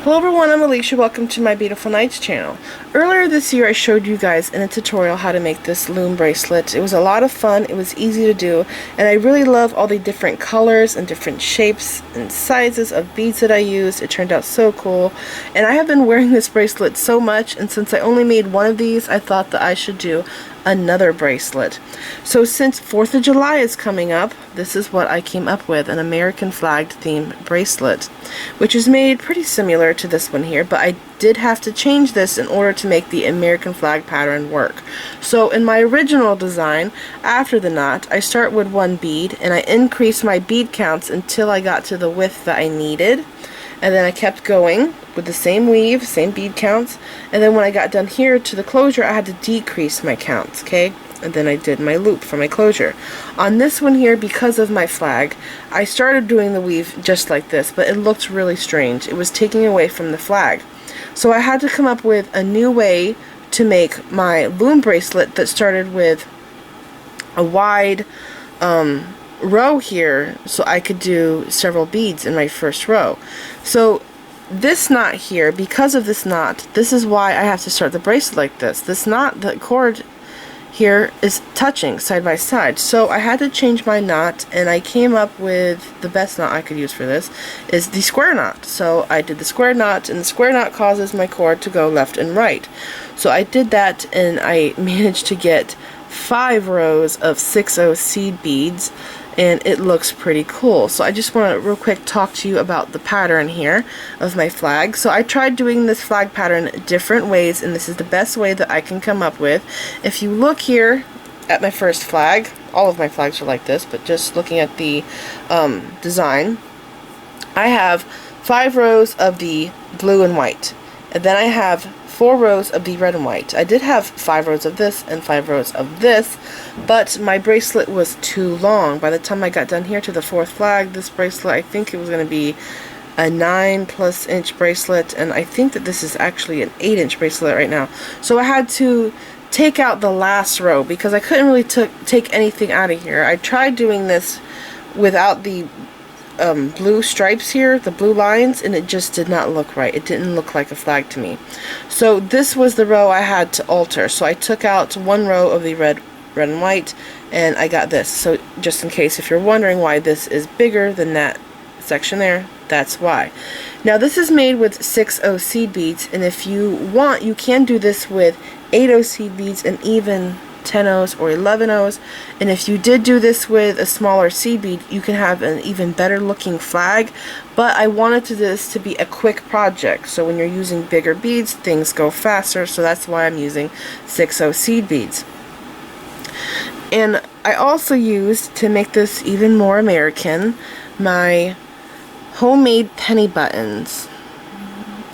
Hello everyone, I'm Alicia. Welcome to my Beautiful Nights channel. Earlier this year I showed you guys in a tutorial how to make this loom bracelet. It was a lot of fun, it was easy to do, and I really love all the different colors and different shapes and sizes of beads that I used. It turned out so cool, and I have been wearing this bracelet so much, and since I only made one of these, I thought that I should do another bracelet. So since 4th of July is coming up, this is what I came up with, an American flagged themed bracelet, which is made pretty similar to this one here, but I did have to change this in order to make the American flag pattern work. So in my original design, after the knot, I start with one bead and I increase my bead counts until I got to the width that I needed. And then I kept going with the same weave, same bead counts, and then when I got done here to the closure, I had to decrease my counts, okay? And then I did my loop for my closure. On this one here, because of my flag, I started doing the weave just like this, but it looked really strange. It was taking away from the flag. So I had to come up with a new way to make my loom bracelet that started with a wide row here, so I could do several beads in my first row. So this knot here, because of this knot, this is why I have to start the bracelet like this. This knot, the cord here is touching side by side, so I had to change my knot, and I came up with the best knot I could use for this is the square knot. So I did the square knot, and the square knot causes my cord to go left and right. So I did that, and I managed to get 5 rows of 6/0 seed beads, and it looks pretty cool. So I just want to real quick talk to you about the pattern here of my flag. So I tried doing this flag pattern different ways, and this is the best way that I can come up with. If you look here at my first flag, all of my flags are like this, but just looking at the design, I have 5 rows of the blue and white, and then I have 4 rows of the red and white. I did have 5 rows of this and 5 rows of this, but my bracelet was too long. By the time I got done here to the 4th flag, this bracelet, I think it was going to be a 9+ inch bracelet, and I think that this is actually an 8-inch bracelet right now. So I had to take out the last row because I couldn't really take anything out of here. I tried doing this without the blue stripes here, the blue lines, and it just did not look right. It didn't look like a flag to me. So this was the row I had to alter. So I took out 1 row of the red and white, and I got this. So just in case if you're wondering why this is bigger than that section there, that's why. Now this is made with 6/0 seed beads, and if you want, you can do this with 8/0 seed beads and even 10/0s or 11/0s, and if you did do this with a smaller seed bead, you can have an even better looking flag. But I wanted this to be a quick project, so when you're using bigger beads, things go faster, so that's why I'm using 6/0 seed beads. And I also used, to make this even more American, my homemade penny buttons.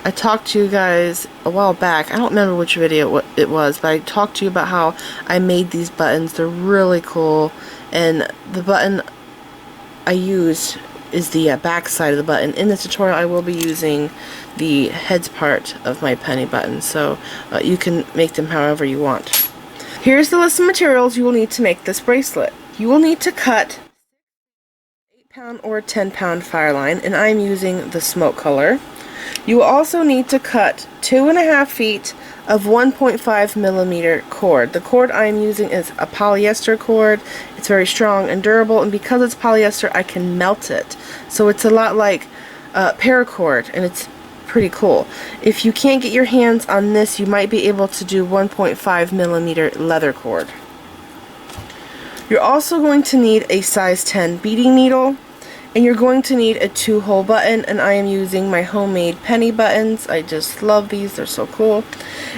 I talked to you guys a while back, I don't remember which video it was, but I talked to you about how I made these buttons. They're really cool, and the button I used is the back side of the button. In this tutorial I will be using the heads part of my penny buttons, so you can make them however you want. Here's the list of materials you will need to make this bracelet. You will need to cut 8-pound or 10-pound fireline, and I'm using the smoke color. You will also need to cut 2.5 feet of 1.5mm cord. The cord I am using is a polyester cord. It's very strong and durable, and because it's polyester, I can melt it. So it's a lot like paracord, and it's pretty cool. If you can't get your hands on this, you might be able to do 1.5mm leather cord. You're also going to need a size 10 beading needle, and you're going to need a 2-hole button, and I am using my homemade penny buttons. I just love these, they're so cool.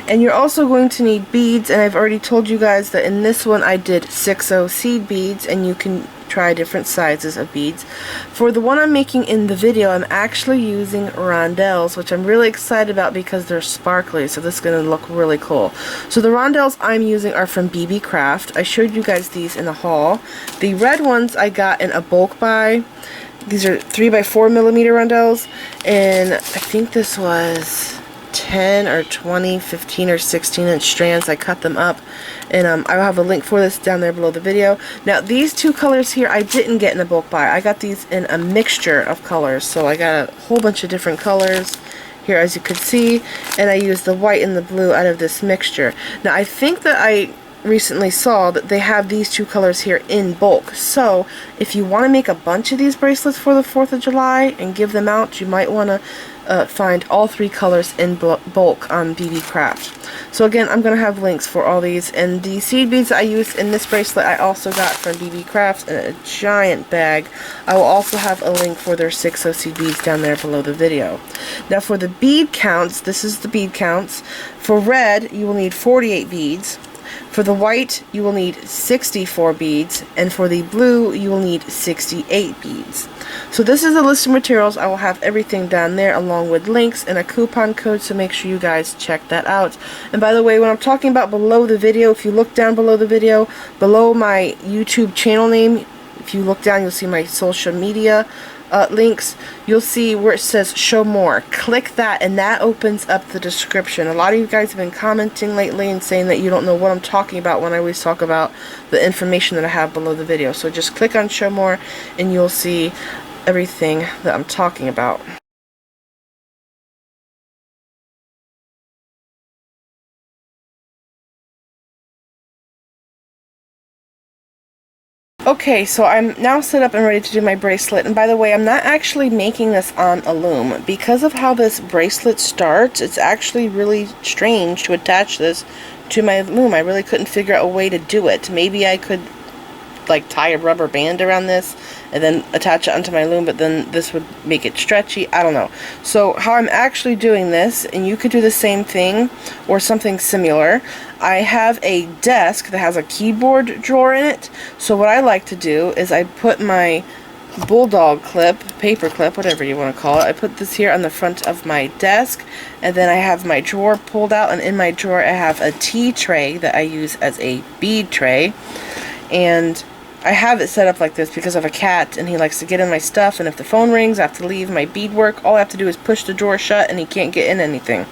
And you're also going to need beads, and I've already told you guys that in this one I did 6/0 seed beads, and you can try different sizes of beads. For the one I'm making in the video, I'm actually using rondelles, which I'm really excited about because they're sparkly, so this is going to look really cool. So the rondelles I'm using are from BB Craft. I showed you guys these in the haul. The red ones I got in a bulk buy. These are 3x4mm rondelles, and I think this was 10 or 20, 15 or 16-inch strands. I cut them up, and I'll have a link for this down there below the video. Now these 2 colors here I didn't get in a bulk buy. I got these in a mixture of colors, so I got a whole bunch of different colors. here, as you could see, and I used the white and the blue out of this mixture. Now I think that I recently saw that they have these two colors here in bulk, so if you want to make a bunch of these bracelets for the 4th of July and give them out, you might want to find all 3 colors in bulk on BB Craft. So again, I'm going to have links for all these, and the seed beads I used in this bracelet I also got from BB Craft in a giant bag. I will also have a link for their 6 seed beads down there below the video. Now for the bead counts, this is the bead counts. For red, you will need 48 beads. For the white, you will need 64 beads, and for the blue, you will need 68 beads. So this is a list of materials. I will have everything down there along with links and a coupon code, so make sure you guys check that out. And by the way, when I'm talking about below the video, if you look down below the video, below my YouTube channel name, if you look down, you'll see my social media links. You'll see where it says show more. Click that and that opens up the description. A lot of you guys have been commenting lately and saying that you don't know what I'm talking about when I always talk about the information that I have below the video. So just click on show more and you'll see everything that I'm talking about. Okay, so I'm now set up and ready to do my bracelet, and by the way, I'm not actually making this on a loom. Because of how this bracelet starts, it's actually really strange to attach this to my loom. I really couldn't figure out a way to do it. Maybe I could like tie a rubber band around this and then attach it onto my loom, but then this would make it stretchy. I don't know. So how I'm actually doing this, and you could do the same thing or something similar, I have a desk that has a keyboard drawer in it. So what I like to do is I put my bulldog clip, paper clip, whatever you want to call it, I put this here on the front of my desk, and then I have my drawer pulled out, and in my drawer I have a tea tray that I use as a bead tray. And I have it set up like this because of a cat, and he likes to get in my stuff, and if the phone rings, I have to leave my beadwork. All I have to do is push the drawer shut and he can't get in anything.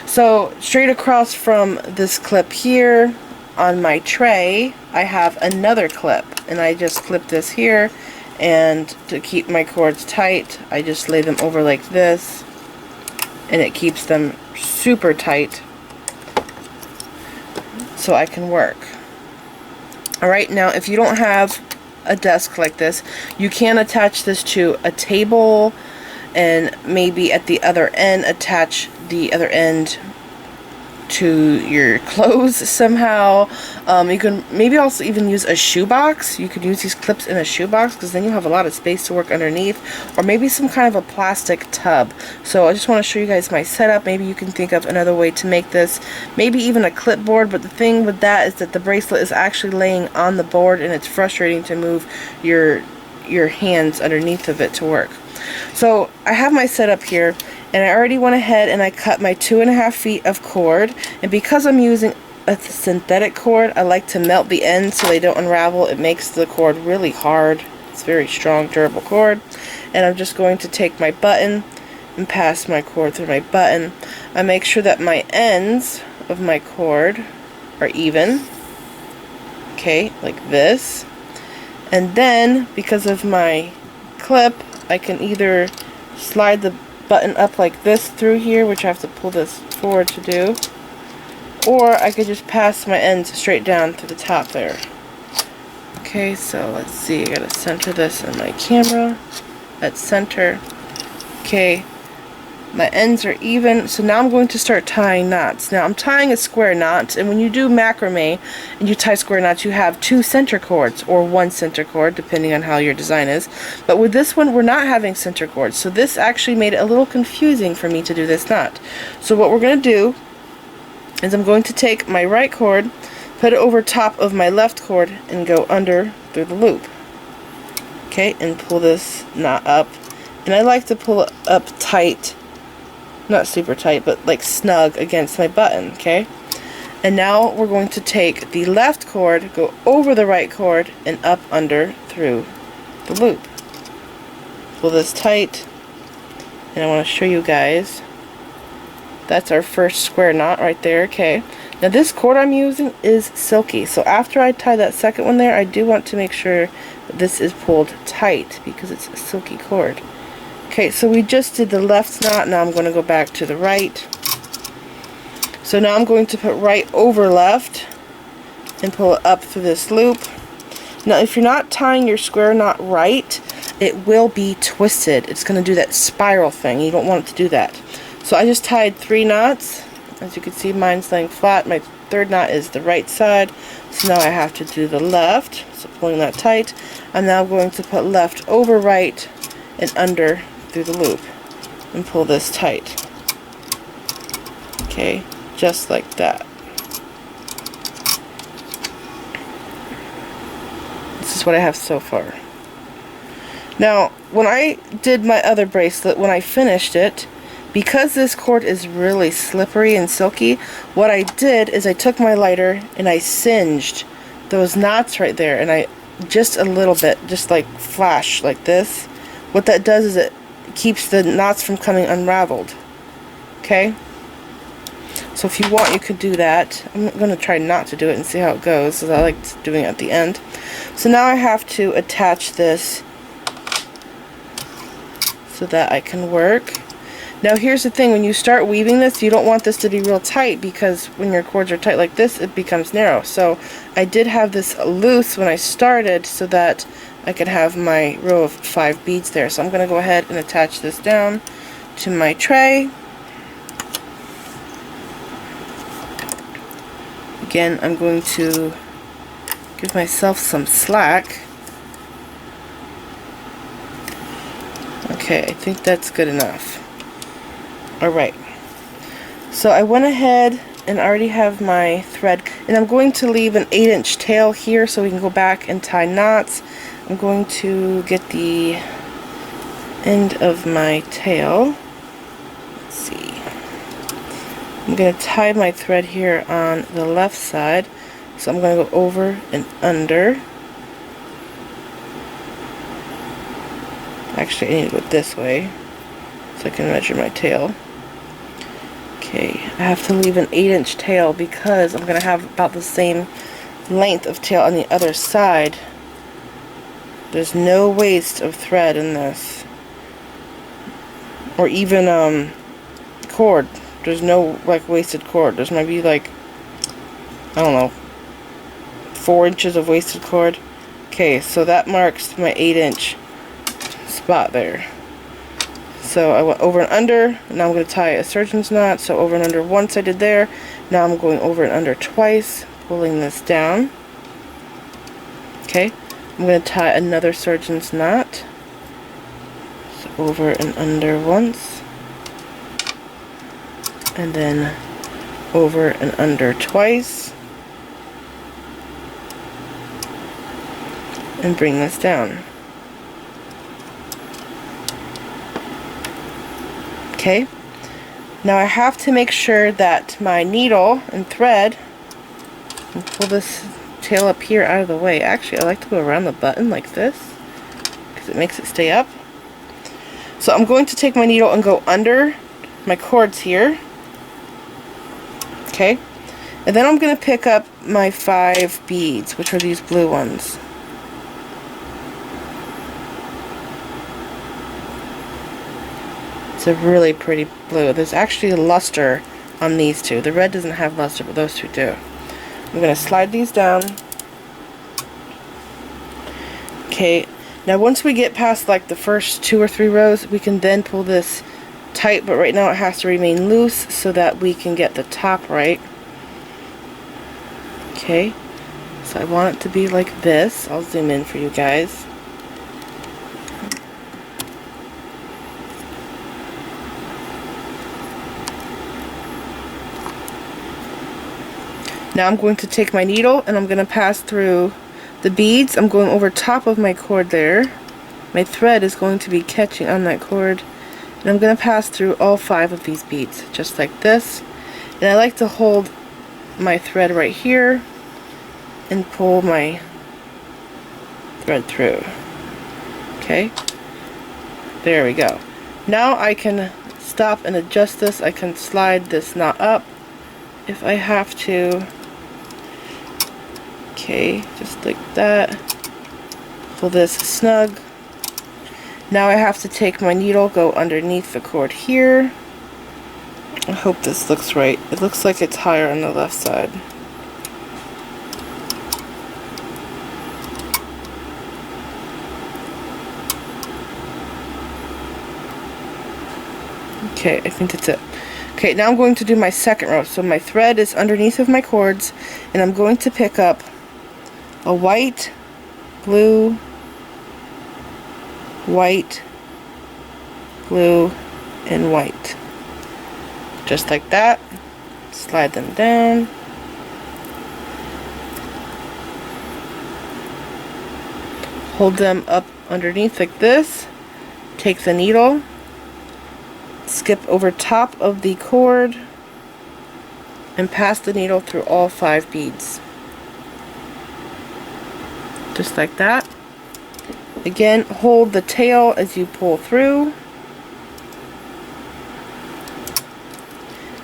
So straight across from this clip here on my tray, I have another clip, and I just clip this here, and to keep my cords tight, I just lay them over like this, and it keeps them super tight so I can work. Alright, now if you don't have a desk like this, you can attach this to a table, and maybe at the other end attach the other end to your clothes somehow. You can maybe also even use a shoebox. You could use these clips in a shoebox, because then you'll have a lot of space to work underneath, or maybe some kind of a plastic tub. So I just want to show you guys my setup. Maybe you can think of another way to make this, maybe even a clipboard, but the thing with that is that the bracelet is actually laying on the board, and it's frustrating to move your hands underneath of it to work. So I have my setup here, and I already went ahead and I cut my 2.5 feet of cord, and because I'm using a synthetic cord, I like to melt the ends so they don't unravel. It makes the cord really hard. It's very strong, durable cord. And I'm just going to take my button and pass my cord through my button. I make sure that my ends of my cord are even, okay, like this. And then, because of my clip, I can either slide the button up like this through here, which I have to pull this forward to do, or I could just pass my ends straight down to the top there. Okay, so let's see, I gotta center this in my camera. Let's center. Okay, my ends are even, so now I'm going to start tying knots. Now I'm tying a square knot, and when you do macrame and you tie square knots, you have 2 center cords, or 1 center cord, depending on how your design is. But with this one, we're not having center cords, so this actually made it a little confusing for me to do this knot. So what we're going to do is I'm going to take my right cord, put it over top of my left cord, and go under through the loop. Okay, and pull this knot up. And I like to pull it up tight, not super tight, but like snug against my button, okay? And now we're going to take the left cord, go over the right cord, and up under through the loop. Pull this tight, and I want to show you guys. That's our first square knot right there, okay? Now this cord I'm using is silky, so after I tie that second one there, I do want to make sure that this is pulled tight, because it's a silky cord. Okay, so we just did the left knot, now I'm going to go back to the right. So now I'm going to put right over left and pull it up through this loop. Now if you're not tying your square knot right, it will be twisted. It's going to do that spiral thing. You don't want it to do that. So I just tied 3 knots. As you can see, mine's laying flat. My third knot is the right side. So now I have to do the left. So pulling that tight. I'm now going to put left over right and under through the loop and pull this tight. Okay, just like that. This is what I have so far. Now, when I did my other bracelet, when I finished it, because this cord is really slippery and silky, what I did is I took my lighter and I singed those knots right there, and I just a little bit, just like flash like this. What that does is it keeps the knots from coming unraveled. Okay? So if you want, you could do that. I'm going to try not to do it and see how it goes, because I like doing it at the end. So now I have to attach this so that I can work. Now here's the thing, when you start weaving this, you don't want this to be real tight, because when your cords are tight like this, it becomes narrow. So I did have this loose when I started so that I could have my row of 5 beads there. So I'm going to go ahead and attach this down to my tray. Again, I'm going to give myself some slack. Okay, I think that's good enough. Alright, so I went ahead and already have my thread, and I'm going to leave an 8-inch tail here so we can go back and tie knots. I'm going to get the end of my tail. Let's see. I'm going to tie my thread here on the left side, so I'm going to go over and under. Actually, I need to go this way so I can measure my tail. Okay, I have to leave an 8-inch tail because I'm going to have about the same length of tail on the other side. There's no waste of thread in this. Or even cord. There's no like wasted cord. There's maybe like, I don't know, 4 inches of wasted cord. Okay, so that marks my 8-inch spot there. So I went over and under, and now I'm going to tie a surgeon's knot. So over and under once I did there, now I'm going over and under twice, pulling this down. Okay, I'm going to tie another surgeon's knot. So over and under once, and then over and under twice, and bring this down. Okay, now I have to make sure that my needle and thread, and pull this tail up here out of the way. Actually, I like to go around the button like this because it makes it stay up. So I'm going to take my needle and go under my cords here. Okay, and then I'm going to pick up my 5 beads, which are these blue ones. It's a really pretty blue. There's actually luster on these two. The red doesn't have luster, but those two do. I'm going to slide these down. Okay, now once we get past like the first 2 or 3 rows, we can then pull this tight, but right now it has to remain loose so that we can get the top right. Okay, so I want it to be like this. I'll zoom in for you guys. Now I'm going to take my needle and I'm going to pass through the beads. I'm going over top of my cord there. My thread is going to be catching on that cord. And I'm going to pass through all 5 of these beads, just like this. And I like to hold my thread right here and pull my thread through. Okay? There we go. Now I can stop and adjust this. I can slide this knot up if I have to. Okay, just like that. Pull this snug. Now I have to take my needle, go underneath the cord here. I hope this looks right. It looks like it's higher on the left side. Okay, I think that's it. Okay, now I'm going to do my second row. So my thread is underneath of my cords, and I'm going to pick up a white, blue, white, blue, and white. Just like that. Slide them down. Hold them up underneath like this. Take the needle, skip over top of the cord, and pass the needle through all 5 beads. Just like that. Again, hold the tail as you pull through,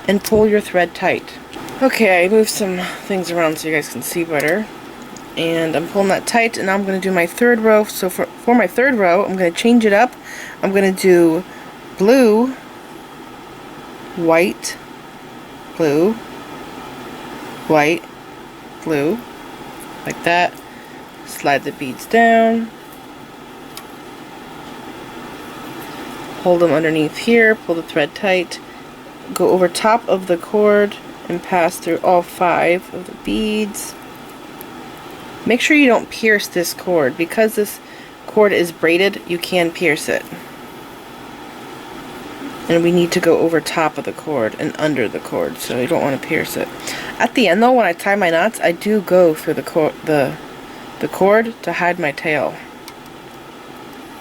and pull your thread tight. Okay, I moved some things around so you guys can see better. And I'm pulling that tight, and now I'm going to do my third row. So for my third row, I'm going to change it up. I'm going to do blue, white, blue, white, blue, like that. Slide the beads down. Hold them underneath here, pull the thread tight, go over top of the cord and pass through all 5 of the beads. Make sure you don't pierce this cord. Because this cord is braided, you can pierce it. And we need to go over top of the cord and under the cord, so you don't want to pierce it. At the end though, when I tie my knots, I do go through the cord to hide my tail.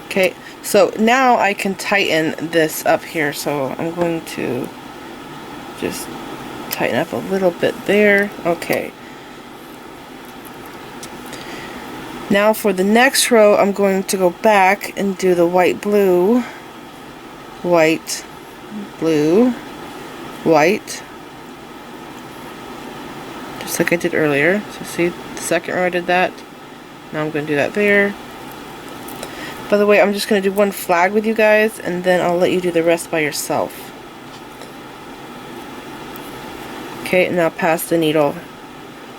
Okay, so now I can tighten this up here, so I'm going to just tighten up a little bit there. Okay. Now for the next row, I'm going to go back and do the white, blue, white, blue, white, just like I did earlier. So see, the second row I did that. Now I'm going to do that there. By the way, I'm just going to do one flag with you guys, and then I'll let you do the rest by yourself. Okay, and now pass the needle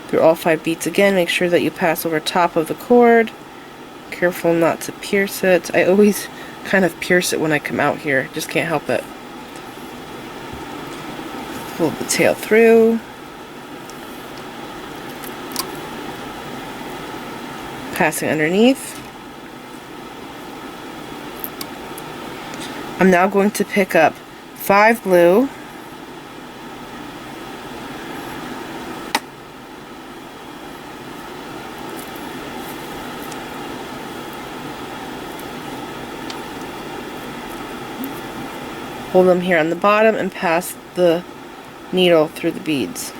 through all 5 beads again. Make sure that you pass over top of the cord. Careful not to pierce it. I always kind of pierce it when I come out here. Just can't help it. Pull the tail through. Passing underneath. I'm now going to pick up 5 blue, hold them here on the bottom and pass the needle through the beads.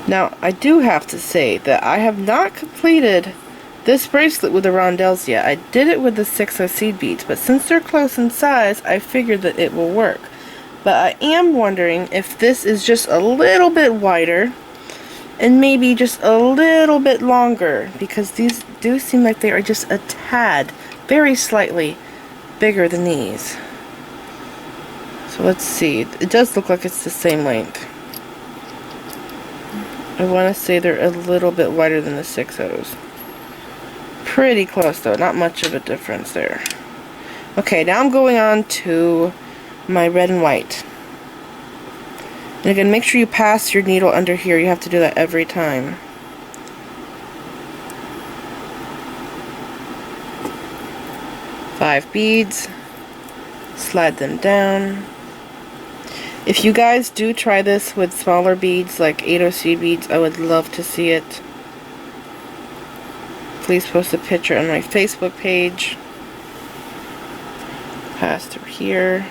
Now I do have to say that I have not completed this bracelet with the rondelles yet. I did it with the 6 seed beads, but since they're close in size, I figured that it will work. But I am wondering if this is just a little bit wider and maybe just a little bit longer, because these do seem like they are just a tad, very slightly bigger than these. So let's see. It does look like it's the same length. I want to say they're a little bit wider than the 6/0s. Pretty close though, not much of a difference there. Okay, now I'm going on to my red and white. And again, make sure you pass your needle under here. You have to do that every time. Five beads. Slide them down. If you guys do try this with smaller beads like 8/0 beads, I would love to see it. Please post a picture on my Facebook page. Pass through here.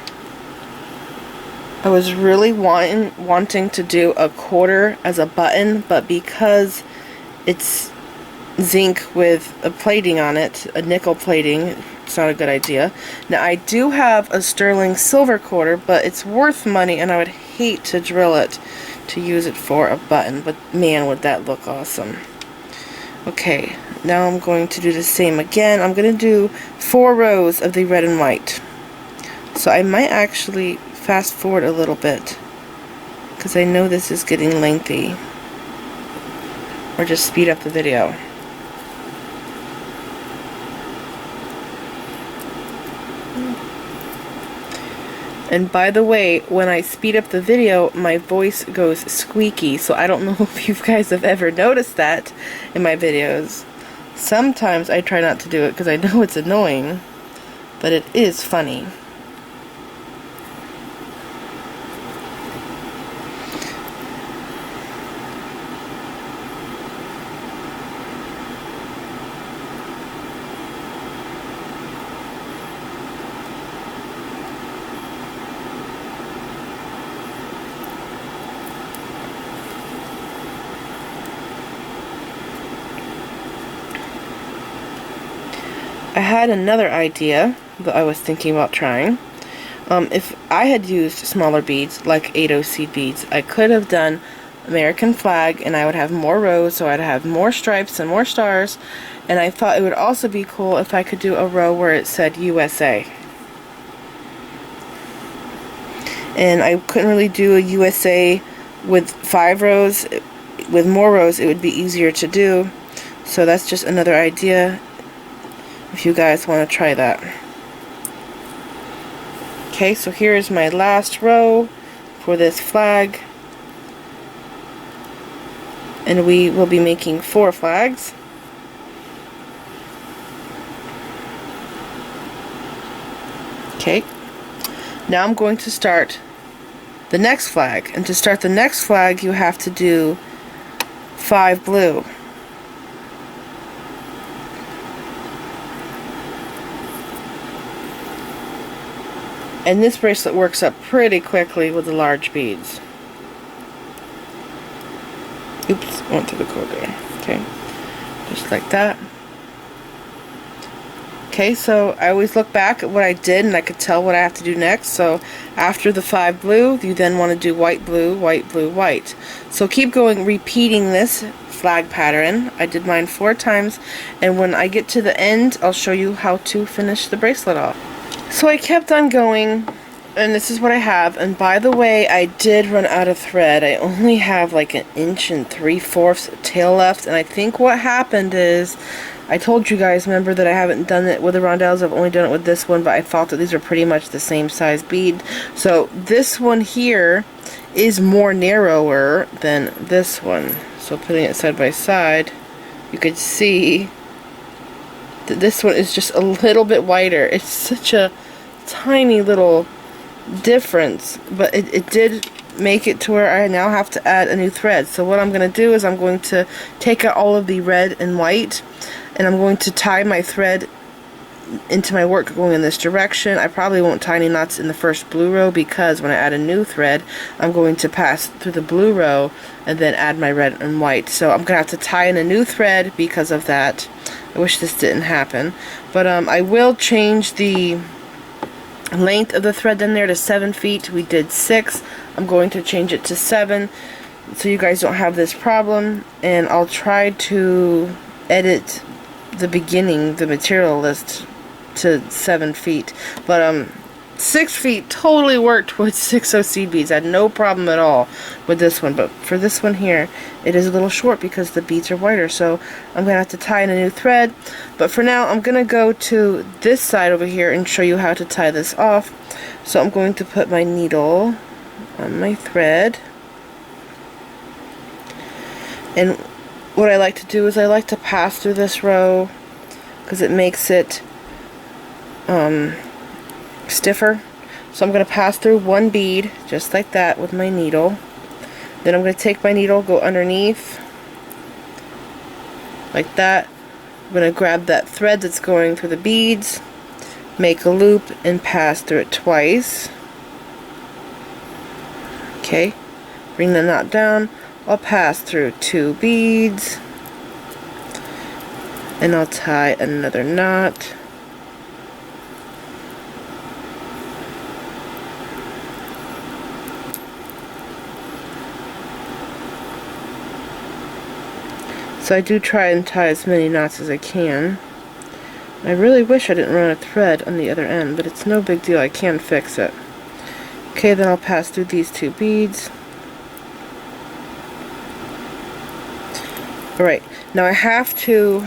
I was really wanting to do a quarter as a button, but because it's zinc with a plating on it, a nickel plating, it's not a good idea. Now I do have a sterling silver quarter, but it's worth money and I would hate to drill it to use it for a button, but man would that look awesome. Okay, now I'm going to do the same again. I'm going to do 4 rows of the red and white. So I might actually fast forward a little bit, because I know this is getting lengthy. Or just speed up the video. And by the way, when I speed up the video, my voice goes squeaky, so I don't know if you guys have ever noticed that in my videos. Sometimes I try not to do it because I know it's annoying, but it is funny. I had another idea that I was thinking about trying. If I had used smaller beads, like 8/0 seed beads, I could have done American flag, and I would have more rows, so I'd have more stripes and more stars. And I thought it would also be cool if I could do a row where it said USA. And I couldn't really do a USA with 5 rows. With more rows, it would be easier to do. So that's just another idea if you guys want to try that. Okay, so here is my last row for this flag. And we will be making 4 flags. Okay, now I'm going to start the next flag. And to start the next flag, you have to do 5 blue. And this bracelet works up pretty quickly with the large beads. Oops, went to the cord there. Okay, just like that. Okay, so I always look back at what I did and I could tell what I have to do next. So after the 5 blue, you then want to do white, blue, white, blue, white. So keep going, repeating this flag pattern. I did mine 4 times, and when I get to the end, I'll show you how to finish the bracelet off. So I kept on going, and this is what I have. And by the way, I did run out of thread. I only have like 1 3/4 tail left, and I think what happened is, I told you guys, remember that I haven't done it with the rondelles, I've only done it with this one, but I thought that these are pretty much the same size bead. So this one here is more narrower than this one. So putting it side by side, you could see that this one is just a little bit wider. It's such a tiny little difference, but it did make it to where I now have to add a new thread. So what I'm going to do is I'm going to take out all of the red and white, and I'm going to tie my thread into my work going in this direction. I probably won't tie any knots in the first blue row, because when I add a new thread, I'm going to pass through the blue row and then add my red and white. So I'm going to have to tie in a new thread because of that. I wish this didn't happen, but I will change the length of the thread in there to 7 feet. We did 6. I'm going to change it to 7 so you guys don't have this problem, and I'll try to edit the beginning, the material list, to 7 feet. But 6 feet totally worked with 6/0 seed beads. I had no problem at all with this one, but for this one here, it is a little short because the beads are wider, so I'm going to have to tie in a new thread. But for now, I'm going to go to this side over here and show you how to tie this off. So I'm going to put my needle on my thread, and what I like to do is I like to pass through this row because it makes it stiffer. So I'm going to pass through 1 bead just like that with my needle. Then I'm going to take my needle, go underneath like that. I'm going to grab that thread that's going through the beads, make a loop, and pass through it twice. Okay, bring the knot down. I'll pass through 2 beads, and I'll tie another knot. So I do try and tie as many knots as I can. I really wish I didn't run a thread on the other end, but it's no big deal, I can fix it. Okay, then I'll pass through these 2 beads. Alright, now I have to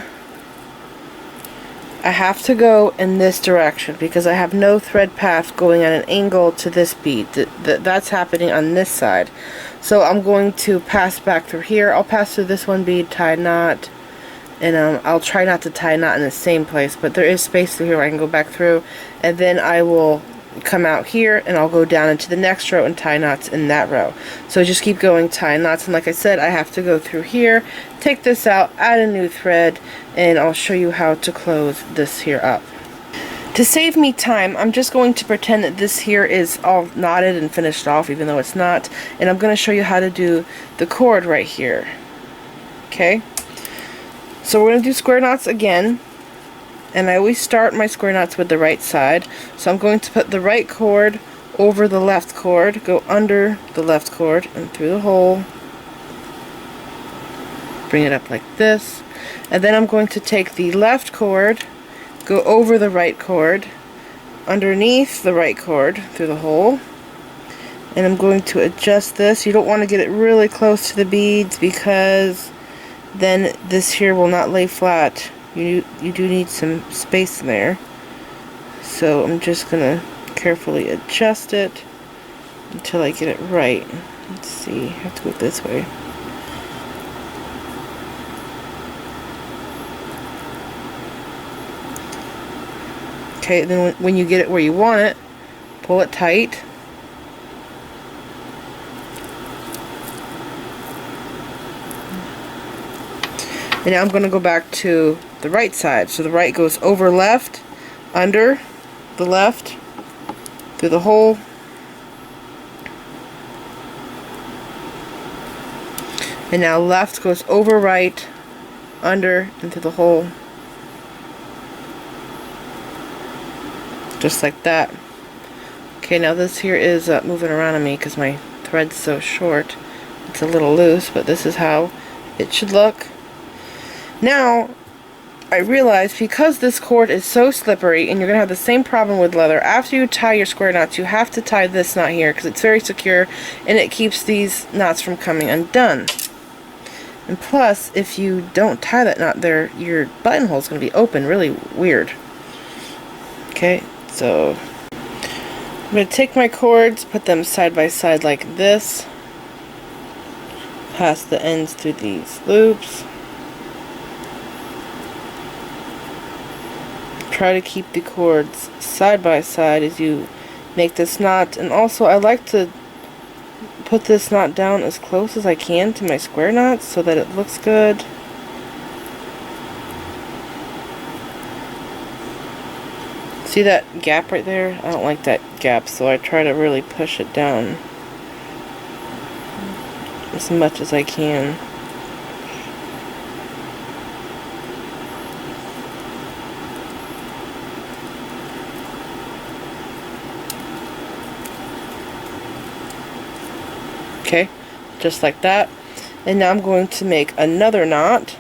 go in this direction because I have no thread path going at an angle to this bead. That's happening on this side. So I'm going to pass back through here. I'll pass through this one bead, tie a knot, and I'll try not to tie a knot in the same place, but there is space through here where I can go back through, and then I will come out here and I'll go down into the next row and tie knots in that row. So just keep going, tie knots, and like I said, I have to go through here, take this out, add a new thread, and I'll show you how to close this here up. To save me time, I'm just going to pretend that this here is all knotted and finished off, even though it's not, and I'm going to show you how to do the cord right here. Okay? So we're going to do square knots again, and I always start my square knots with the right side. So I'm going to put the right cord over the left cord, go under the left cord and through the hole, bring it up like this, and then I'm going to take the left cord, go over the right cord, underneath the right cord through the hole, and I'm going to adjust this. You don't want to get it really close to the beads because then this here will not lay flat. You do need some space in there. So I'm just going to carefully adjust it until I get it right. Let's see, I have to go this way. Okay, then when you get it where you want it, pull it tight. And now I'm going to go back to the right side. So the right goes over left, under the left, through the hole, and now left goes over right, under, and through the hole. Just like that. Okay, now this here is moving around on me because my thread's so short. It's a little loose, but this is how it should look. Now, I realize because this cord is so slippery, and you're going to have the same problem with leather, after you tie your square knots, you have to tie this knot here because it's very secure and it keeps these knots from coming undone. And plus, if you don't tie that knot there, your buttonhole is going to be open really weird. Okay, so I'm going to take my cords, put them side by side like this, pass the ends through these loops. Try to keep the cords side by side as you make this knot, and also I like to put this knot down as close as I can to my square knots so that it looks good. See that gap right there? I don't like that gap, so I try to really push it down as much as I can. Okay, just like that. And now I'm going to make another knot.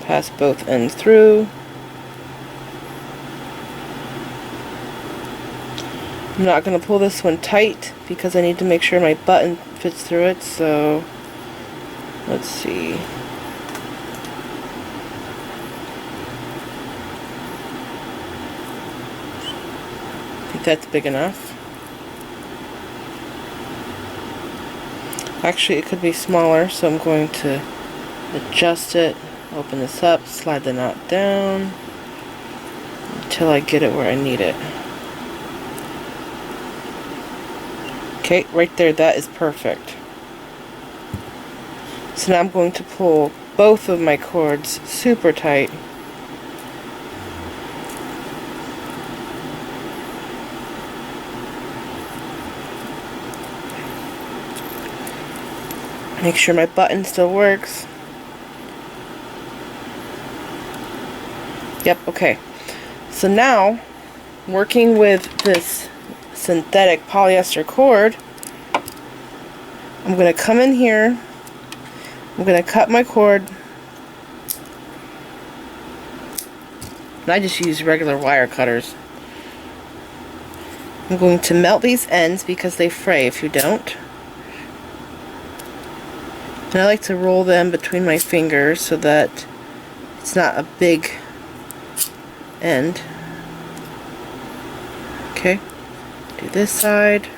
Pass both ends through. I'm not going to pull this one tight because I need to make sure my button fits through it, so let's see. I think that's big enough. Actually, it could be smaller, so I'm going to adjust it, open this up, slide the knot down until I get it where I need it. Okay, right there, that is perfect. So now I'm going to pull both of my cords super tight. Make sure my button still works. Yep, okay. So now, working with this synthetic polyester cord, I'm going to come in here I'm going to cut my cord. And I just use regular wire cutters. I'm going to melt these ends because they fray if you don't. And I like to roll them between my fingers so that it's not a big end. Okay, do this side.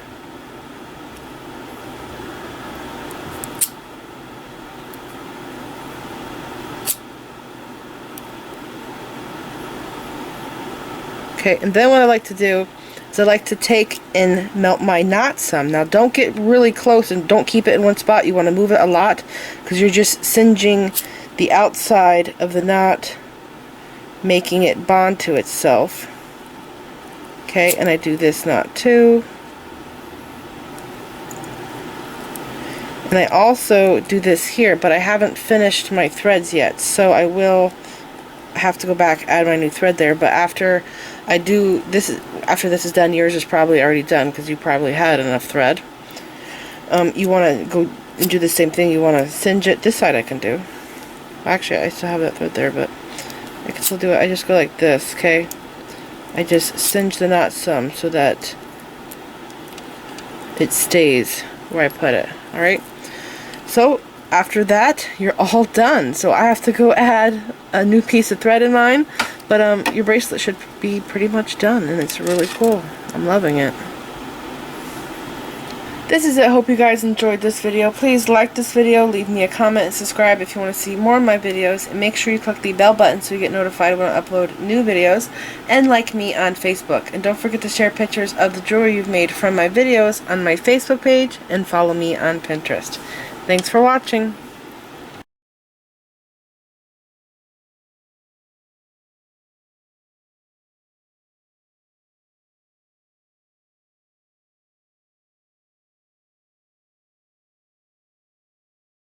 Okay, and then what I like to do is I like to take and melt my knot some. Now don't get really close and don't keep it in one spot. You want to move it a lot because you're just singeing the outside of the knot, making it bond to itself. Okay, and I do this knot too. And I also do this here, but I haven't finished my threads yet, so I will have to go back, add my new thread there. But after I do this, after this is done, yours is probably already done because you probably had enough thread. You want to go and do the same thing. You want to singe it. This side I can do. Actually, I still have that thread there, but I can still do it. I just go like this, okay? I just singe the knot some so that it stays where I put it. Alright? So, after that, you're all done. So I have to go add a new piece of thread in mine. But your bracelet should be pretty much done, and it's really cool. I'm loving it. This is it. I hope you guys enjoyed this video. Please like this video, leave me a comment, and subscribe if you want to see more of my videos. And make sure you click the bell button so you get notified when I upload new videos. And like me on Facebook. And don't forget to share pictures of the jewelry you've made from my videos on my Facebook page, and follow me on Pinterest. Thanks for watching.